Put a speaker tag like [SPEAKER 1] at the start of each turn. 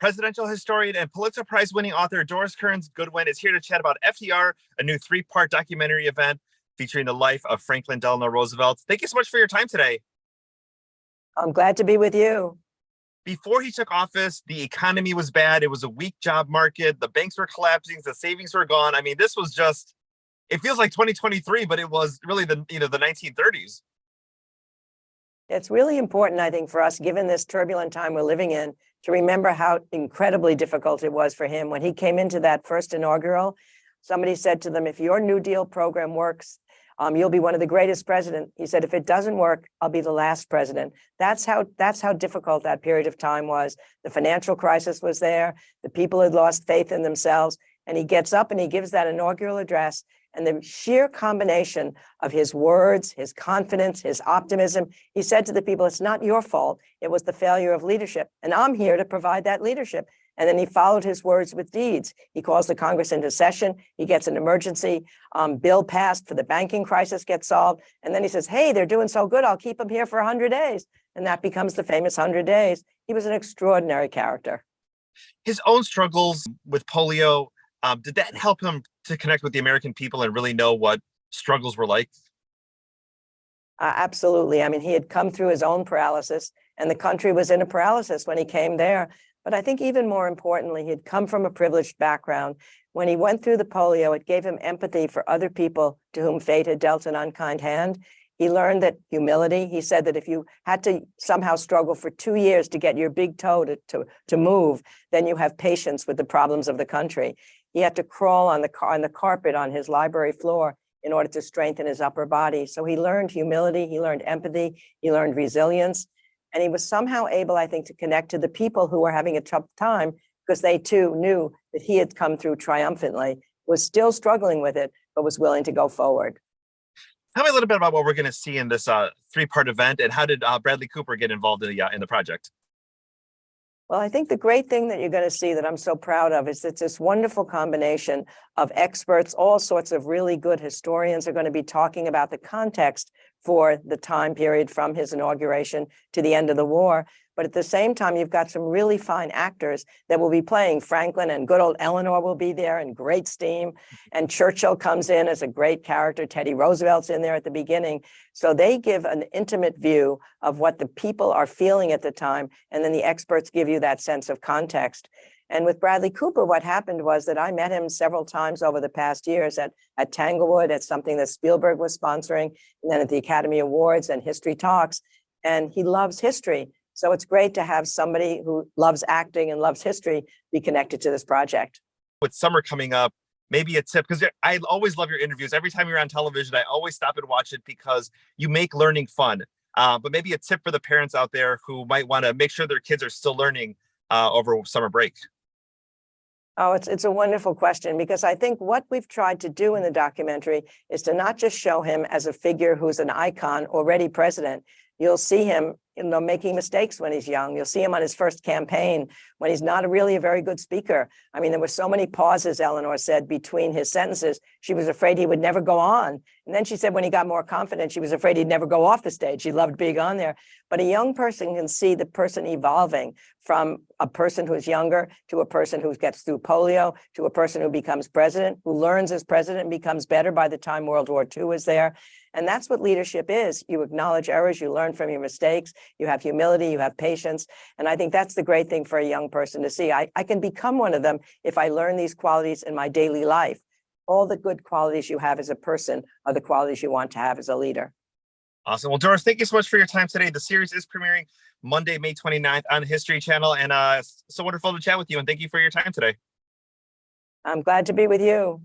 [SPEAKER 1] Presidential historian and Pulitzer Prize-winning author Doris Kearns Goodwin is here to chat about FDR, a new three-part documentary event featuring the life of Franklin Delano Roosevelt. Thank you so much for your time today.
[SPEAKER 2] I'm glad to be with you.
[SPEAKER 1] Before he took office, the economy was bad. It was a weak job market. The banks were collapsing. The savings were gone. I mean, this was just, it feels like 2023, but it was really the 1930s.
[SPEAKER 2] It's really important, I think, for us, given this turbulent time we're living in, to remember how incredibly difficult it was for him. When he came into that first inaugural, somebody said to them, if your New Deal program works, you'll be one of the greatest presidents. He said, if it doesn't work, I'll be the last president. That's how difficult that period of time was. The financial crisis was there. The people had lost faith in themselves. And he gets up and he gives that inaugural address. And the sheer combination of his words, his confidence, his optimism, he said to the people, it's not your fault. It was the failure of leadership. And I'm here to provide that leadership. And then he followed his words with deeds. He calls the Congress into session. He gets an emergency bill passed for the banking crisis gets solved. And then he says, hey, they're doing so good. I'll keep them here for 100 days. And that becomes the famous 100 days. He was an extraordinary character.
[SPEAKER 1] His own struggles with polio, did that help him to connect with the American people and really know what struggles were like?
[SPEAKER 2] Absolutely. I mean, he had come through his own paralysis, and the country was in a paralysis when he came there. But I think even more importantly, he had come from a privileged background. When he went through the polio, it gave him empathy for other people to whom fate had dealt an unkind hand. He learned that humility. He said that if you had to somehow struggle for 2 years to get your big toe to move, then you have patience with the problems of the country. He had to crawl on the carpet on his library floor in order to strengthen his upper body. So he learned humility, he learned empathy, he learned resilience, and he was somehow able, I think, to connect to the people who were having a tough time because they too knew that he had come through triumphantly, was still struggling with it, but was willing to go forward.
[SPEAKER 1] Tell me a little bit about what we're going to see in this three-part event, and how did Bradley Cooper get involved in the project?
[SPEAKER 2] Well, I think the great thing that you're going to see that I'm so proud of is it's this wonderful combination of experts. All sorts of really good historians are going to be talking about the context for the time period from his inauguration to the end of the war. But at the same time, you've got some really fine actors that will be playing. Franklin and good old Eleanor will be there in great steam. And Churchill comes in as a great character. Teddy Roosevelt's in there at the beginning. So they give an intimate view of what the people are feeling at the time. And then the experts give you that sense of context. And with Bradley Cooper, what happened was that I met him several times over the past years at Tanglewood, at something that Spielberg was sponsoring, and then at the Academy Awards and History Talks. And he loves history. So it's great to have somebody who loves acting and loves history be connected to this project.
[SPEAKER 1] With summer coming up, maybe a tip, because I always love your interviews. Every time you're on television, I always stop and watch it because you make learning fun. But maybe a tip for the parents out there who might want to make sure their kids are still learning over summer break.
[SPEAKER 2] Oh, it's a wonderful question, because I think what we've tried to do in the documentary is to not just show him as a figure who's an icon, already president. You'll see him, making mistakes when he's young. You'll see him on his first campaign when he's not really a very good speaker. I mean, there were so many pauses, Eleanor said, between his sentences. She was afraid he would never go on. And then she said when he got more confident, she was afraid he'd never go off the stage. She loved being on there. But a young person can see the person evolving from a person who's younger to a person who gets through polio to a person who becomes president, who learns as president and becomes better by the time World War II is there. And that's what leadership is. You acknowledge errors, you learn from your mistakes, you have humility, you have patience. And I think that's the great thing for a young person to see. I can become one of them if I learn these qualities in my daily life. All the good qualities you have as a person are the qualities you want to have as a leader.
[SPEAKER 1] Awesome. Well, Doris, thank you so much for your time today. The series is premiering Monday, May 29th on History Channel. And so wonderful to chat with you. And thank you for your time today.
[SPEAKER 2] I'm glad to be with you.